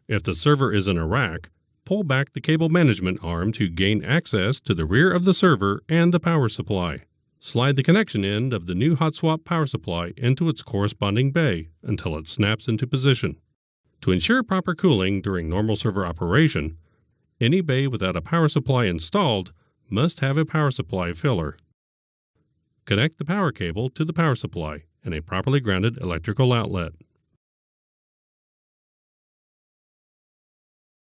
If the server is in a rack, pull back the cable management arm to gain access to the rear of the server and the power supply. Slide the connection end of the new hot swap power supply into its corresponding bay until it snaps into position. To ensure proper cooling during normal server operation, any bay without a power supply installed must have a power supply filler. Connect the power cable to the power supply and a properly grounded electrical outlet.